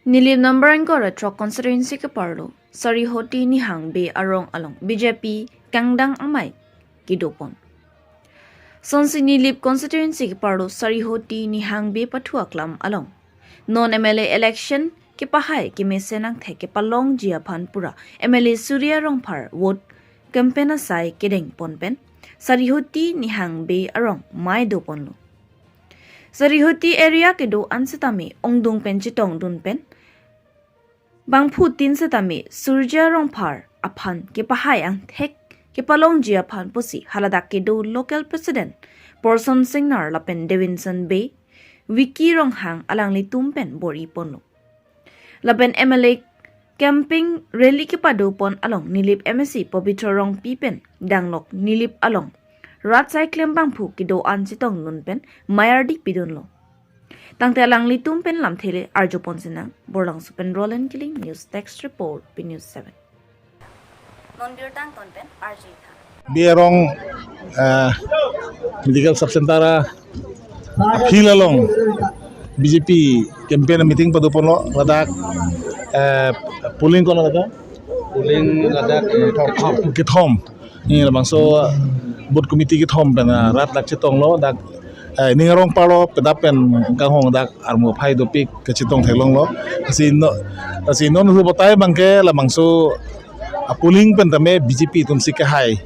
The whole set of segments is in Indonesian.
Nilim number ko retro constituency ke parlo sari hoti ni hang be arong along BJP kangdang amai kidopon. Sonsi nilip constituency ke parlo sari hoti ni hang be patua klam along. Non MLA election ke pahai ke mesenang the ke palong jia phan pura MLA Surya Rongphar vote campaign sai kedeng ponpen sari hoti ni hang be arong mai dopon lo. Sarihoti area ke do ansitami ongdung pen chitong dun pen bangphu tin setami Surya Rongphar aphan ke pahai ang thek ke palong jia phan pusi haladak ke do local president Porson Singnar lapen Davinson Bay Wiki Ronghang alang li tumpen bori ponlo lapen MLA camping rally ke pado pon along nilip MSC Pabitra Rong pipen danglok nilip along Rat sai klem bangphu ki do an chitong nun pen mayardi pidun lo. Tangte alang litum pen lam thele arjo ponsinang borlang supen Roland Killing News Text Report P News 7. Non birdang ton pen RJ tha. Bierong medical subcentara hilalong BJP campaign meeting padupon lo ladak polling ko ladak Puling ladak kithom ni lamang so board committee kithom pen rat lak chitong lo dak ningarong palo pedapen kanghong dak armo phai do pik ke chitong thelong lo asi non hu batai bangke lamang so polling pen tame BJP tum sik hai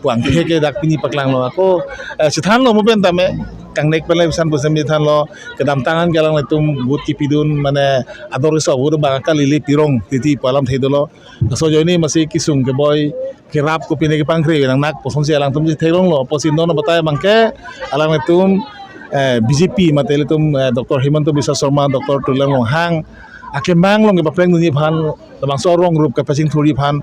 puang ke dak pini paklang lo ako chithan lo mo pen tame kang nek pelai bisan bosem than lo kedam tangan galang tum but ki pidun mane ador so bur ba ka lili pirong titi palam theidolo so joni masi kisung ke boy kirap ko pine ke pangkri nang nak poson si alang tum thelong lo posin non batai bangke alang tum BJP matele tum Dr. Himanto Biswa Sarma Dr. Tulang Longhang ake mang long ke bapreng ni phan bang so rong group ka pasing thuri phan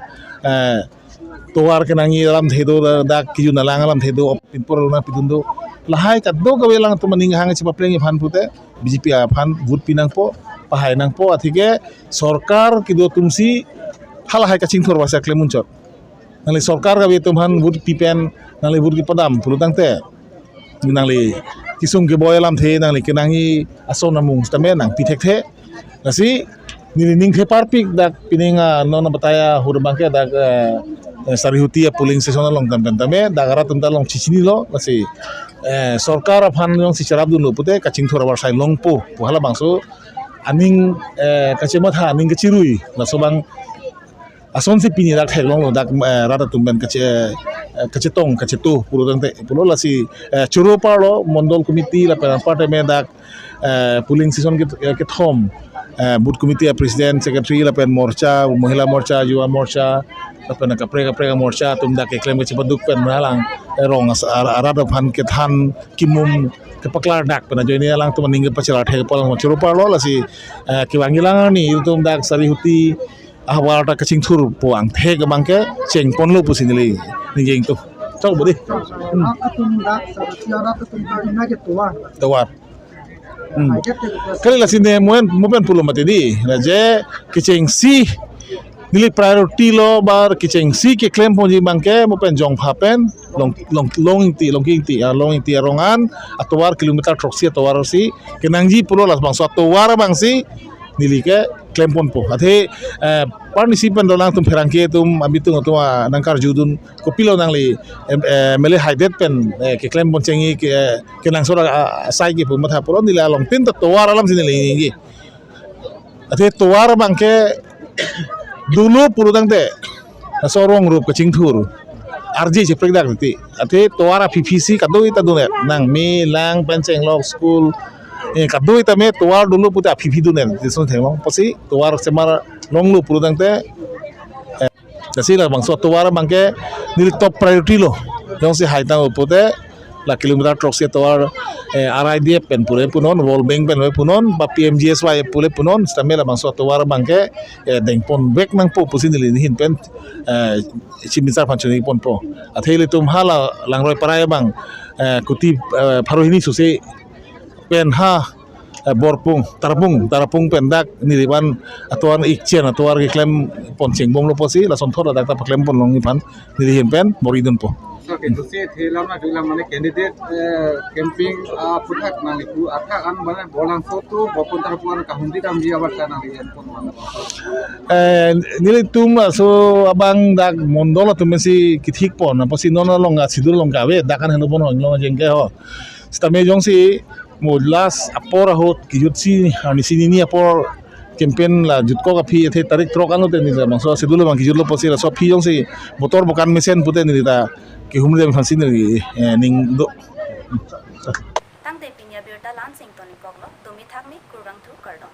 towar ke nangi dalam thedo dak ki juna lang alam thedo pinpur na pidundo lahai kaddo ka welang to maning hang chi bapreng phan pute BJP phan vote pinang po pahai nang po athike sarkar ki do tumsi halahai ka chingthor wasa klemunchot nali sarkar ka betum han vote pipen nali vote ki padam pulutang te nali kisung ke boy alam the nali ke nangi ason namung stame nang pithek the nasi nining the parpik dak pininga nona bataya hurbangke dak Sarihoti polling station long tampen tame dagara tumta long chichini lo nasi sarkar aphan long si charab dun pute kaching thora war sai long po puhala bangso aning kachema tha aning kachirui naso bang ason si pini dak thek long dak rata tumben kachetong kachetu puro tante pulo lasi churo parlo mondol committee la parte me dak polling station ke thom booth committee president secretary la pen morcha mahila morcha yuwa morcha lapen kapre morcha tum dak claim ke chibaduk pen malang rong arada phan ke than kimum ke paklar dak pen joini alang tum ning ke pachara the palang churu parlo lasi ke wangilang ni tum dak Sarihoti ahwalta kaching thur po ang the ke bangke cheng ponlo pusinili ningjing tu chok bodi tawar kali lasine moen pulo matedi je kicheng si nili priority lo bar kicheng si ke claim ponji bangke mopen jong phapen long ti rongan atwar kilometer troksi atwar si kenangji pulo las bangso atwar bangsi nili ke claim pon po athe participan dolang tum ferangke tum abitung atwa nangkar judun kopilo nangli mele haidet pen ke claim pon chengi ke nang sora sai ke pumatha polo nila long tin to war alam sinili ngi athe towar bangke dulu purudang te sorong rup ke chingthur RJ je pregdak ti athe towara PPC kadoi ta dunet nang mi lang penceng lok school kadoi ta me towar dulu puta PPC dunet dison thengong posi towar semar longlu purudang te dasila bang so towar bangke nil top priority lo dong si haita upote la kilometer truck se towar RIDF pen pure punon wall bank pen punon ba PMGSY pule punon stamela bang so towar bangke dengpon bek nang po pusin ni hin pen chimisar panchoni pon po athele tum hala langroi paraya bang kuti pharohini suse pen ha borpung tarapung pendak niriban atuan ikchen atuar kiklem poncing bom lo posi la son thora dak ta paklem pon long ipan nirihin pen moridun po Oke, itu sih hilang mana candidate camping putak nang itu atau an mana bolang foto maupun terpuan kahundi dan dia berkan nang handphone mana. nili tum la so abang dak mondol tu mesi kithik pon posi non longa sidur longa we dakan hendo pon long jengke ho stame jong si modlas apora hot kijut si ani sini ni apor campaign la jutko ka phi the tarik trok anu te ni ma so sidur lo bang kijut lo posi la so phi jong si motor bukan mesin pute ni ta ki humre phansin ni ning do